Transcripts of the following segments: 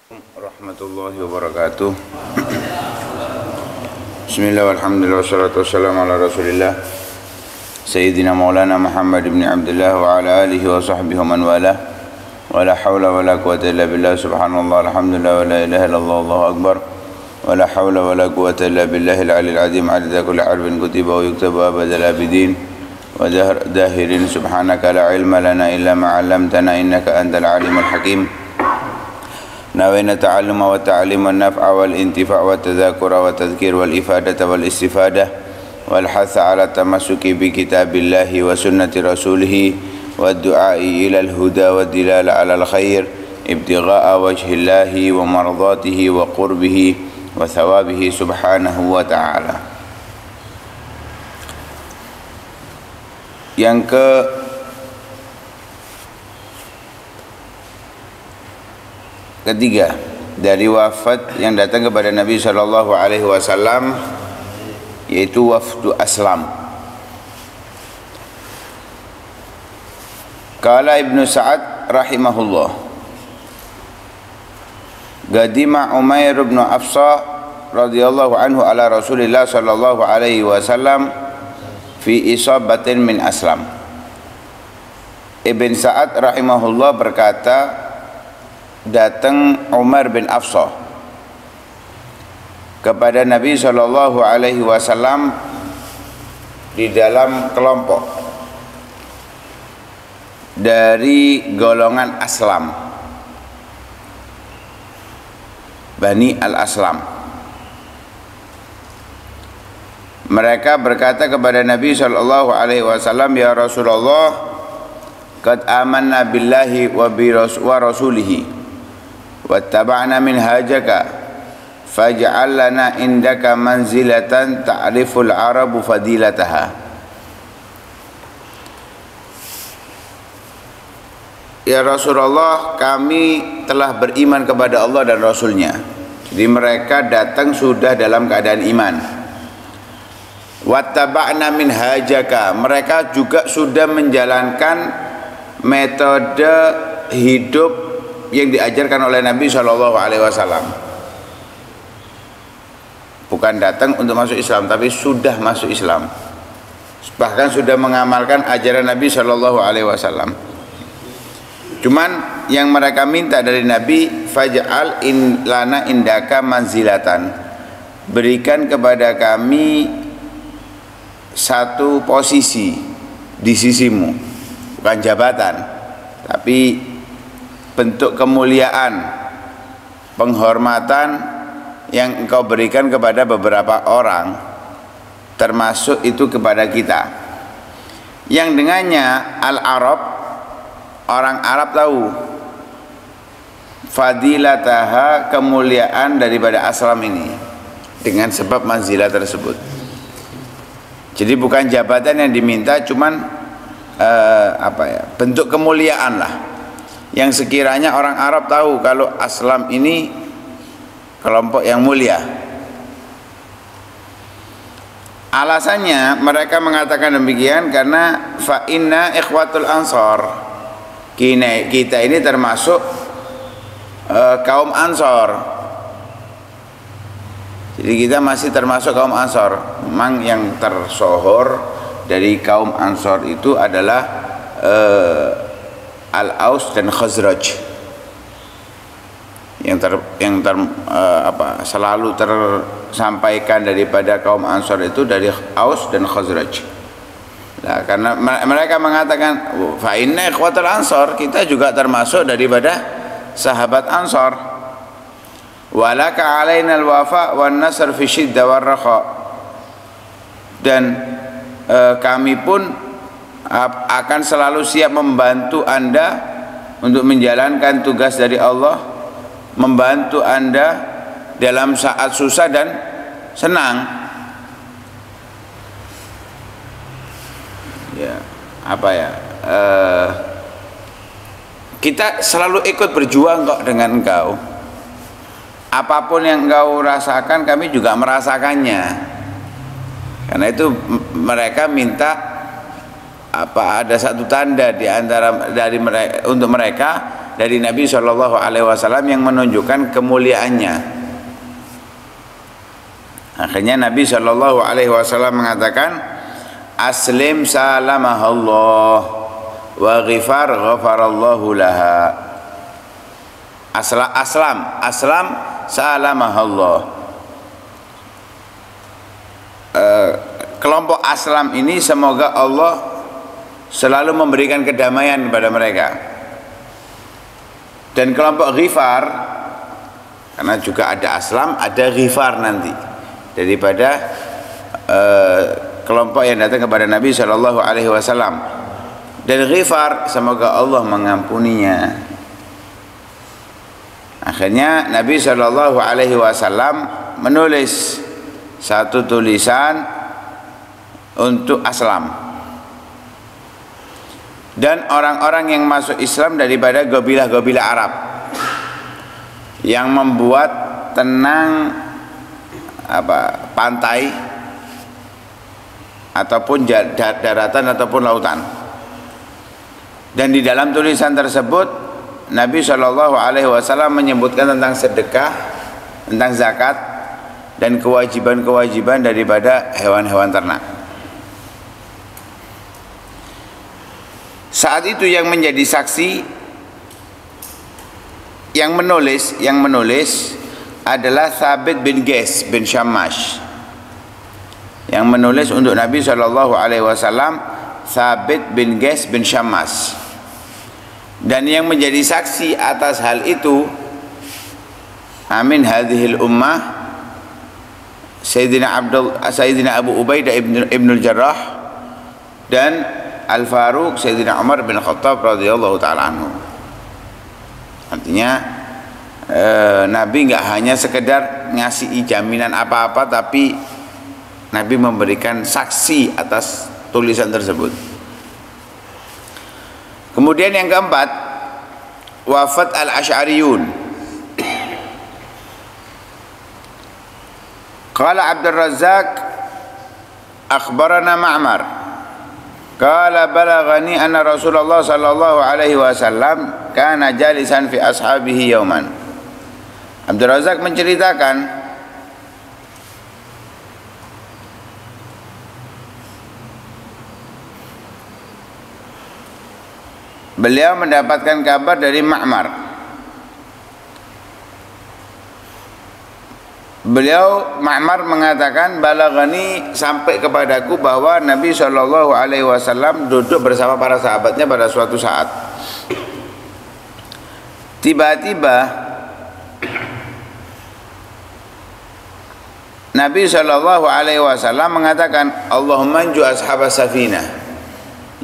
Warahmatullahi wabarakatuh. Bismillah walhamdulillah wassalatu wassalamu ala rasulillah Sayyidina maulana Muhammad ibn Abdullah wa ala alihi wa sahbihi wa man wala wa la hawla wa la quwata illa billah subhanallah alhamdulillah wa la ilaha illallah allahu akbar wa la hawla wa la quwata illa billahi al-aliyyil azim adada kulli harfin kutiba wa yuktabu abadal abidin wa dahirin subhanaka la ilma lana illa ma 'allamtana innaka antal alimul hakim. نوينا التعلم والتعليم والنفع والانتفاع والتذاكر والتذكير والإفادة والاستفادة والحث على التمسك بكتاب الله وسنة رسوله والدعاء إلى الهدى والدلالة على الخير ابتغاء وجه الله ومرضاته وقربه وثوابه سبحانه وتعالى. Yang ketiga dari wafat yang datang kepada Nabi sallallahu alaihi wasallam, yaitu wafdu Aslam. Qala Ibnu Sa'ad rahimahullah, Qadima Umair bin Afsa radhiyallahu anhu ala Rasulillah sallallahu alaihi wasallam fi isabatin min Aslam. Ibn Sa'ad rahimahullah berkata, datang Umar bin Afsa kepada Nabi sallallahu alaihi wasallam di dalam kelompok dari golongan Aslam, Bani al-Aslam. Mereka berkata kepada Nabi sallallahu alaihi wasallam, ya Rasulullah, qad amanna billahi wa rasulihi wattaba'na minhajaka faj'al lana indaka manzilatan ta'riful arabu fadilataha. Ya Rasulullah, kami telah beriman kepada Allah dan Rasulnya. Jadi mereka datang sudah dalam keadaan iman. Wattaba'na minhajaka, mereka juga sudah menjalankan metode hidup yang diajarkan oleh Nabi Shallallahu Alaihi Wasallam. Bukan datang untuk masuk Islam, tapi sudah masuk Islam, bahkan sudah mengamalkan ajaran Nabi Shallallahu Alaihi Wasallam. Cuman yang mereka minta dari Nabi, faj'al lana indaka manzilatan, berikan kepada kami satu posisi di sisimu, bukan jabatan, tapi bentuk kemuliaan, penghormatan yang engkau berikan kepada beberapa orang, termasuk itu kepada kita, yang dengannya al-Arab, orang Arab tahu fadilataha, kemuliaan daripada Aslam ini, dengan sebab manzilah tersebut. Jadi bukan jabatan yang diminta, cuman bentuk kemuliaan lah, yang sekiranya orang Arab tahu kalau Aslam ini kelompok yang mulia. Alasannya mereka mengatakan demikian karena fa inna ikhwatul ansor, kita ini termasuk kaum Ansor. Jadi kita masih termasuk kaum Ansor. Memang yang tersohor dari kaum Ansor itu adalah Al-Aus dan Khazraj, yang selalu tersampaikan daripada kaum Ansor itu dari Aus dan Khazraj. Nah, karena mereka mengatakan fa inna ikhwatul ansor, kita juga termasuk daripada sahabat Ansor. Walaka alaina al-wafa wan nasr fi syiddah war raha, dan kami pun akan selalu siap membantu Anda untuk menjalankan tugas dari Allah, membantu Anda dalam saat susah dan senang. Ya, kita selalu ikut berjuang kok dengan engkau. Apapun yang engkau rasakan, kami juga merasakannya. Karena itu mereka minta ada satu tanda di antara dari mereka, untuk mereka dari Nabi Shallallahu Alaihi Wasallam yang menunjukkan kemuliaannya. Akhirnya Nabi Shallallahu Alaihi Wasallam mengatakan, aslim salamahallah wa ghifar ghafarallahu laha. Aslam salamahallah. Kelompok Aslam ini semoga Allah selalu memberikan kedamaian kepada mereka. Dan kelompok Ghifar, karena juga ada Aslam, ada Ghifar nanti, daripada kelompok yang datang kepada Nabi Shallallahu Alaihi Wasallam. Dan Ghifar, semoga Allah mengampuninya. Akhirnya Nabi Shallallahu Alaihi Wasallam menulis satu tulisan untuk Aslam, dan orang-orang yang masuk Islam daripada gobilah-gobilah Arab yang membuat tenang pantai ataupun daratan ataupun lautan. Dan di dalam tulisan tersebut Nabi Shallallahu Alaihi Wasallam menyebutkan tentang sedekah, tentang zakat, dan kewajiban-kewajiban daripada hewan-hewan ternak. Saat itu yang menjadi saksi, yang menulis adalah Thabit bin Qais bin Syammash. Yang menulis untuk Nabi Shallallahu Alaihi Wasallam Thabit bin Qais bin Syammash. Dan yang menjadi saksi atas hal itu, amin hadhil ummah, Sayyidina Abu Ubaidah ibnul Jarrah dan Al-Faruq Sayyidina Umar bin Khattab radhiyallahu ta'ala anhu. Artinya Nabi nggak hanya sekedar ngasih jaminan apa-apa, tapi Nabi memberikan saksi atas tulisan tersebut. Kemudian yang keempat, wafat al-Asy'ariyun. Qala Abdul Razzaq akhbarana Ma'mar qala balaghani anna Rasulullah sallallahu alaihi wasallam kana jalisan fi ashabihi yauman. Abdul Razzaq menceritakan beliau mendapatkan kabar dari Ma'mar. Ma'mar mengatakan, balaghani, sampai kepadaku bahwa Nabi Shallallahu Alaihi Wasallam duduk bersama para sahabatnya pada suatu saat. Tiba-tiba Nabi Shallallahu Alaihi Wasallam mengatakan, Allahumma anju ashabas safinah.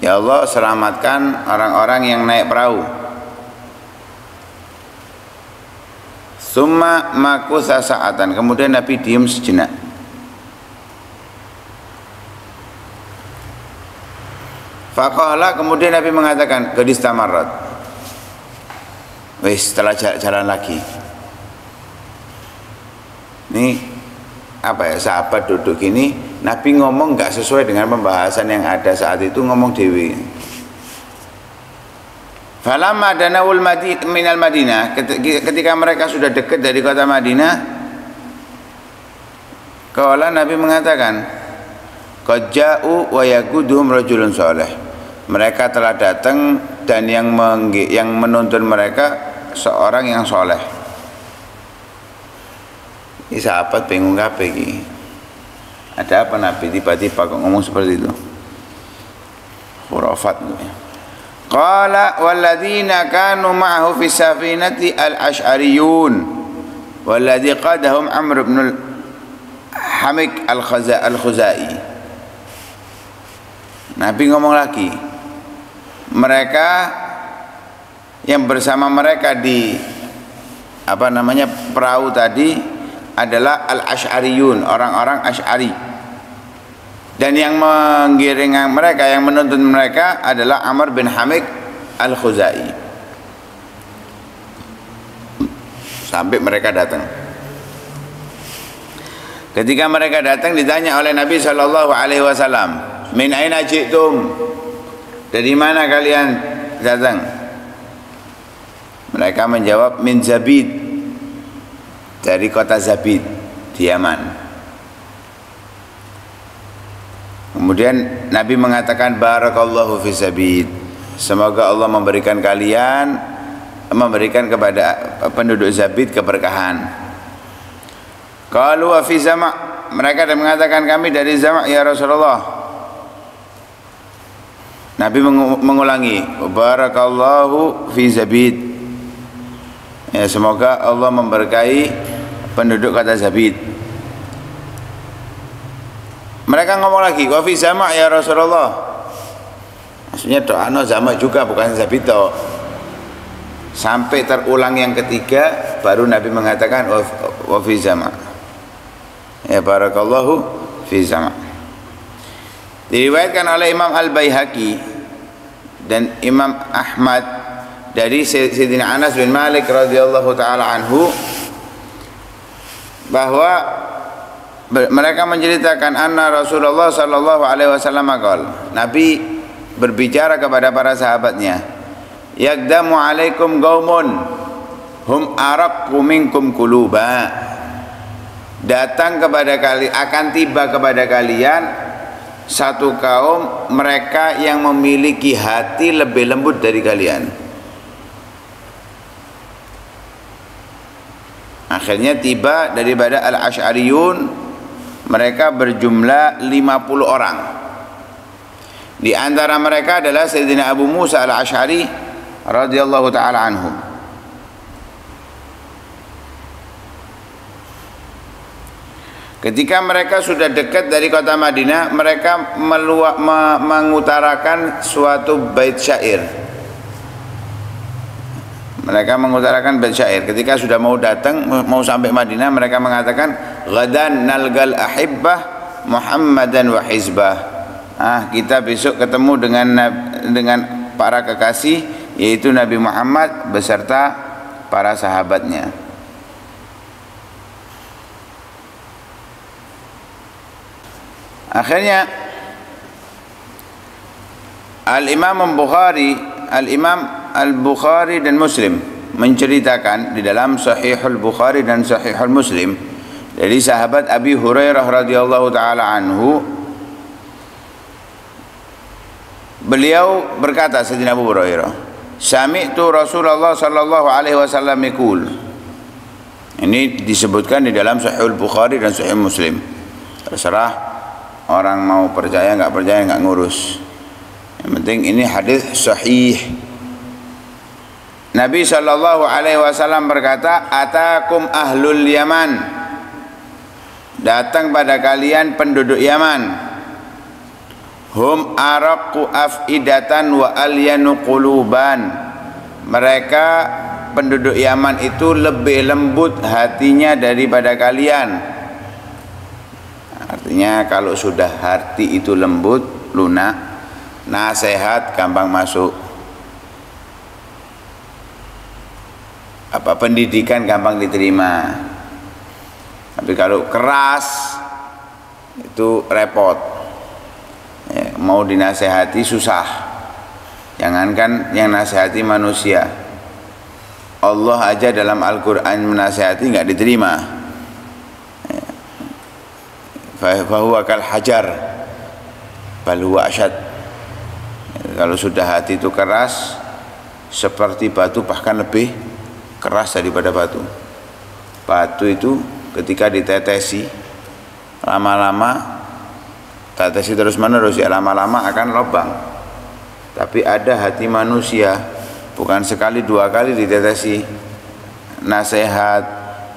Ya Allah, selamatkan orang-orang yang naik perahu. Summa makutha sa'atan. Kemudian Nabi diam sejenak. Faqala, kemudian Nabi mengatakan, qad istamarrat. Setelah jalan lagi. Ini apa ya, sahabat duduk ini, Nabi ngomong enggak sesuai dengan pembahasan yang ada saat itu, ngomong dewi. Falamma danawul minal Madinah, ketika mereka sudah dekat dari kota Madinah, qala, Nabi mengatakan, qad ja'u wa yaquduhum rajulun saleh. Mereka telah datang dan yang menuntun mereka seorang yang soleh. Ini sahabat bingung kabeh iki. Ada apa Nabi tiba-tiba kok ngomong seperti itu? Khurafat. Qala walladzina kanu ma'ahu fi safinati al-Asy'ariyun walladzi qadahum Amr ibn al-Hamik al-Khuzai. Nabi ngomong lagi, mereka yang bersama mereka di perahu tadi adalah al-Asy'ariyun, orang-orang Asy'ari. Dan yang menggiring mereka, yang menuntun mereka adalah Amr bin Hamik al-Khuzai. Sampai mereka datang. Ketika mereka datang, ditanya oleh Nabi Shallallahu Alaihi Wasallam, min aina ji'tum? Dari mana kalian datang? Mereka menjawab min Zabid, dari kota Zabid di Yaman. Kemudian Nabi mengatakan barakallahu fi Zabid, semoga Allah memberikan kepada penduduk Zabid keberkahan. Qalu wa fi Zama', mereka mengatakan kami dari Zama' ya Rasulullah. Nabi mengulangi barakallahu fi Zabid, ya, semoga Allah memberkahi penduduk kota Zabid. Mereka ngomong lagi wa fi Zama' ya Rasulullah, maksudnya doa Zama' juga, bukan Zabid toh. Sampai terulang yang ketiga baru Nabi mengatakan wa fi Zama', ya barakallahu fi Zama'. Diriwayatkan oleh Imam Al-Baihaqi dan Imam Ahmad dari Sayyidina Anas bin Malik radhiyallahu taala anhu bahwa mereka menceritakan anna Rasulullah sallallahu alaihi wasallam qala, Nabi berbicara kepada para sahabatnya, yaqdamu alaikum qaumun hum araqqu minkum quluba, akan tiba kepada kalian satu kaum mereka yang memiliki hati lebih lembut dari kalian. Akhirnya tiba daripada Al-Asy'ariyun, mereka berjumlah 50 orang. Di antara mereka adalah Sayyidina Abu Musa Al-Asy'ari radhiyallahu taala anhu. Ketika mereka sudah dekat dari kota Madinah, mereka mengutarakan suatu bait syair. Mereka mengutarakan bait syair. Ketika sudah mau datang, mau sampai Madinah, mereka mengatakan, "Ghadan nalgal ahibbah Muhammadan wa hizbah." Kita besok ketemu dengan para kekasih, yaitu Nabi Muhammad beserta para sahabatnya. Akhirnya Al-Imam Al-Bukhari dan Muslim menceritakan di dalam Sahihul Bukhari dan Sahihul Muslim dari sahabat Abi Hurairah radhiyallahu taala anhu, beliau berkata, Sayyidina Abu Hurairah, sami'tu Rasulullah sallallahu alaihi wasallam yaqul. Ini disebutkan di dalam Sahihul Bukhari dan Sahih Muslim. Terserah orang mau percaya nggak percaya, nggak ngurus. Yang penting ini hadis sahih. Nabi sallallahu alaihi wasallam berkata, atakum ahlul Yaman, datang pada kalian penduduk Yaman. Hum araqqu afidatan wa alyanu quluban. Mereka penduduk Yaman itu lebih lembut hatinya daripada kalian. Artinya kalau sudah hati itu lembut, lunak, nasihat gampang masuk, pendidikan gampang diterima. Tapi kalau keras itu repot, ya, mau dinasehati susah. Jangankan yang nasihati manusia, Allah aja dalam Al-Quran menasihati nggak diterima. Fahuwa kal hajar bal huwa asyad. Kalau sudah hati itu keras seperti batu, bahkan lebih keras daripada batu. Batu itu ketika ditetesi lama-lama, tetesi terus menerus, ya lama-lama akan lubang. Tapi ada hati manusia, bukan sekali dua kali ditetesi, nasihat,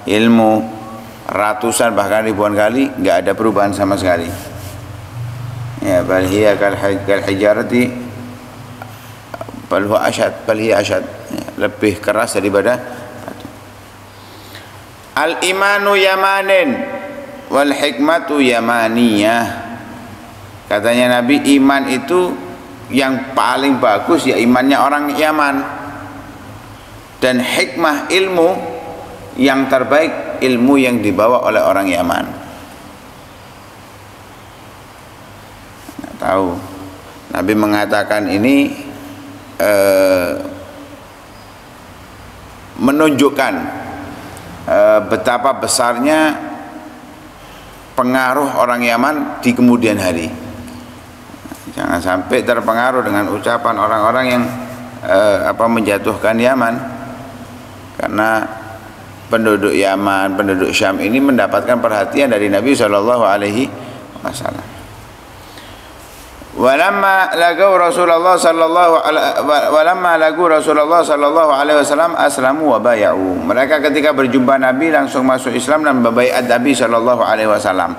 ilmu ratusan bahkan ribuan kali, nggak ada perubahan sama sekali. Ya, bal hiya kal hijarati bal huwa asyad, bal hiya asyad, ya, lebih keras daripada batu. Al imanu yamanin wal hikmatu yamaniyah. Katanya Nabi, iman itu yang paling bagus ya imannya orang Yaman, dan hikmah ilmu yang terbaik ilmu yang dibawa oleh orang Yaman. Nggak tahu. Nabi mengatakan ini menunjukkan betapa besarnya pengaruh orang Yaman di kemudian hari. Jangan sampai terpengaruh dengan ucapan orang-orang yang menjatuhkan Yaman, karena penduduk Yaman, penduduk Syam ini mendapatkan perhatian dari Nabi Shallallahu Alaihi Wasallam. Walamma lagu Rasulullah Sallallahu Alaihi Wasallam aslamu wa bay'u. Mereka ketika berjumpa Nabi langsung masuk Islam dan membaiat Nabi Sallallahu Alaihi Wasallam.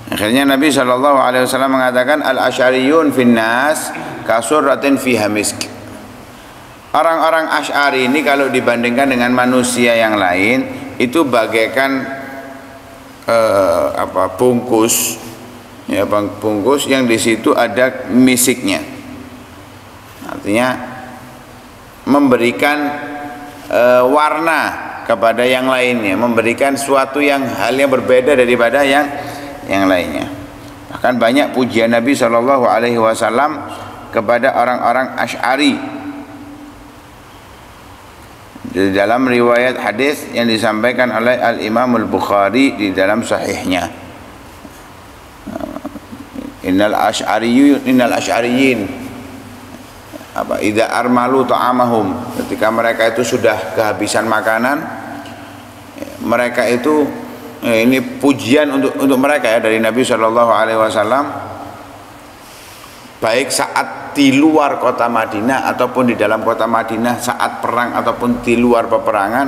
Akhirnya Nabi Sallallahu Alaihi Wasallam mengatakan al-asyariyun finnas kasurratin fiha misk. Orang-orang Asy'ari ini kalau dibandingkan dengan manusia yang lain itu bagaikan bungkus, ya, bungkus yang di situ ada misiknya. Artinya memberikan warna kepada yang lainnya, memberikan suatu yang halnya berbeda daripada yang lainnya. Bahkan banyak pujian Nabi Shallallahu Alaihi Wasallam kepada orang-orang Asy'ari. Di dalam riwayat hadis yang disampaikan oleh Al-Imam Al-Bukhari di dalam sahihnya, innal asy'ariyin idza armalu ta'amahum, ketika mereka itu sudah kehabisan makanan, mereka itu ini pujian untuk mereka ya dari Nabi Shallallahu Alaihi Wasallam, baik saat di luar kota Madinah ataupun di dalam kota Madinah, saat perang ataupun di luar peperangan,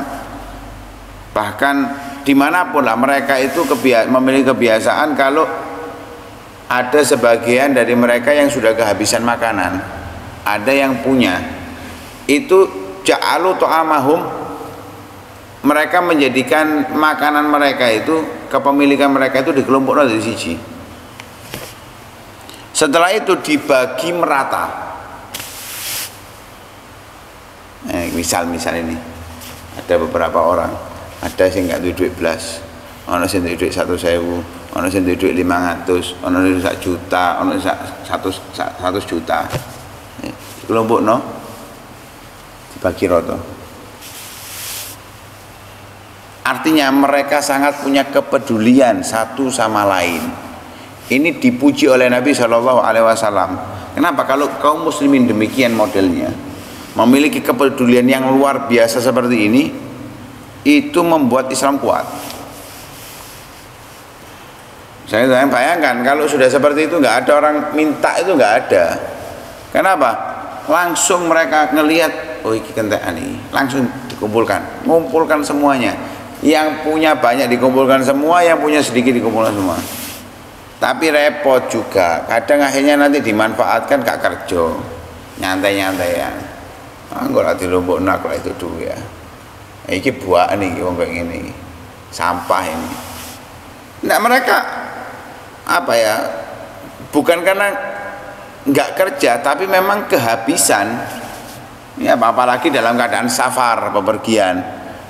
bahkan dimanapun lah mereka itu memiliki kebiasaan kalau ada sebagian dari mereka yang sudah kehabisan makanan, ada yang punya, itu ja'alu ta'amahum, mereka menjadikan makanan mereka itu, kepemilikan mereka itu dikelompokkan dari siji. Setelah itu dibagi merata. Misal ini ada beberapa orang, ada yang nggak duit belas, ono sing duit 1.000, ono sing duit 500, ono sing 1 juta, ono 100 juta. Kelompok no dibagi rata. Artinya mereka sangat punya kepedulian satu sama lain. Ini dipuji oleh Nabi Shallallahu Alaihi Wasallam. Kenapa? Kalau kaum muslimin demikian modelnya, memiliki kepedulian yang luar biasa seperti ini, itu membuat Islam kuat. Saya bayangkan kalau sudah seperti itu, nggak ada orang minta, itu nggak ada. Kenapa? Langsung mereka ngelihat, oh ini kentekan ini, langsung dikumpulkan, ngumpulkan semuanya. Yang punya banyak dikumpulkan semua, yang punya sedikit dikumpulkan semua. Tapi repot juga, kadang akhirnya nanti dimanfaatkan gak kerja, nyantai-nyantaian. Enggak lah dilombok nak lah itu dulu ya. Ini buah nih, wong kayak gini, sampah ini. Nah mereka bukan karena nggak kerja, tapi memang kehabisan. Ya apalagi dalam keadaan safar, bepergian,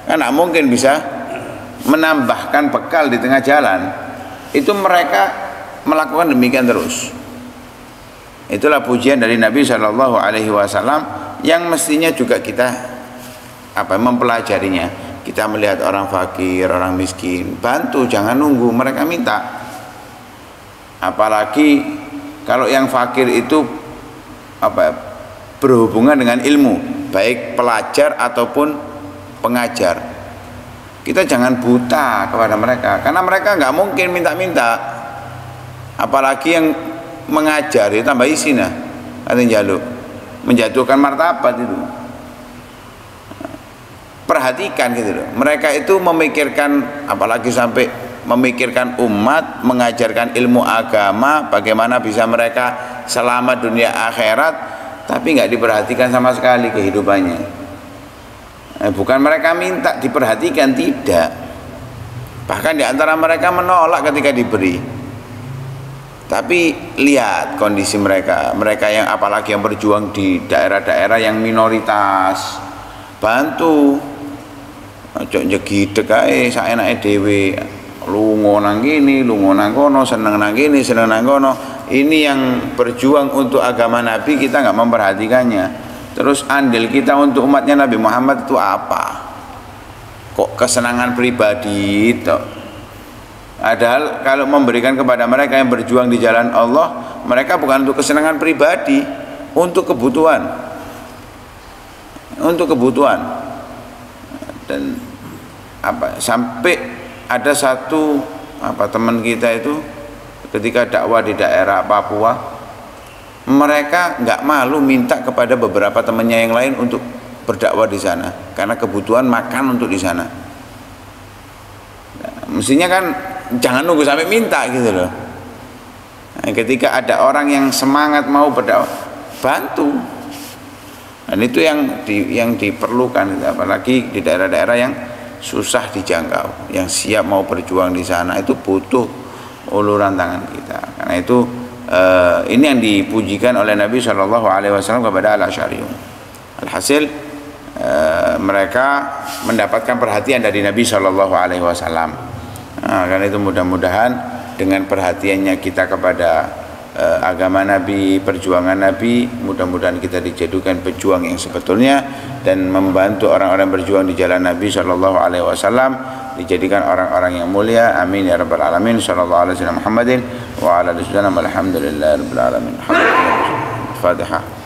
kan nggak mungkin bisa menambahkan bekal di tengah jalan. Itu mereka melakukan demikian terus. Itulah pujian dari Nabi Shallallahu Alaihi Wasallam yang mestinya juga kita mempelajarinya. Kita melihat orang fakir, orang miskin, bantu, jangan nunggu mereka minta. Apalagi kalau yang fakir itu berhubungan dengan ilmu, baik pelajar ataupun pengajar. Kita jangan buta kepada mereka, karena mereka nggak mungkin minta-minta. Apalagi yang mengajar itu tambah isina, menjatuhkan martabat itu. Perhatikan gitu loh. Mereka itu memikirkan, apalagi sampai memikirkan umat, mengajarkan ilmu agama, bagaimana bisa mereka selamat dunia akhirat, tapi nggak diperhatikan sama sekali kehidupannya. Bukan mereka minta diperhatikan, tidak. Bahkan di antara mereka menolak ketika diberi. Tapi lihat kondisi mereka yang apalagi yang berjuang di daerah-daerah yang minoritas, bantu. Ojo njegideg ae saenake dhewe, lunga nang kene, lunga nang kono, seneng nang kene, seneng nang kono. Ini yang berjuang untuk agama Nabi kita nggak memperhatikannya. Terus andil kita untuk umatnya Nabi Muhammad itu apa? kok kesenangan pribadi toh. Padahal kalau memberikan kepada mereka yang berjuang di jalan Allah, mereka bukan untuk kesenangan pribadi, untuk kebutuhan. Untuk kebutuhan. Dan sampai ada satu teman kita itu ketika dakwah di daerah Papua, mereka nggak malu minta kepada beberapa temannya yang lain untuk berdakwah di sana karena kebutuhan makan untuk di sana. Nah, mestinya kan jangan nunggu sampai minta gitu loh. Nah, ketika ada orang yang semangat mau berdakwah, bantu. Dan itu yang diperlukan, apalagi di daerah-daerah yang susah dijangkau, yang siap mau berjuang di sana itu butuh uluran tangan kita. Karena itu ini yang dipujikan oleh Nabi SAW kepada al-Asy'ariyun. Alhasil mereka mendapatkan perhatian dari Nabi SAW. Nah, karena itu mudah-mudahan dengan perhatiannya kita kepada agama Nabi, perjuangan Nabi, mudah-mudahan kita dijadikan pejuang yang sebetulnya dan membantu orang-orang berjuang di jalan Nabi SAW, dijadikan orang-orang yang mulia. Amin ya rabbal alamin. Sallallahu alaihi wasallam Muhammadin wa ala alihi wasallam. Alhamdulillahirabbil alamin. Fatihah.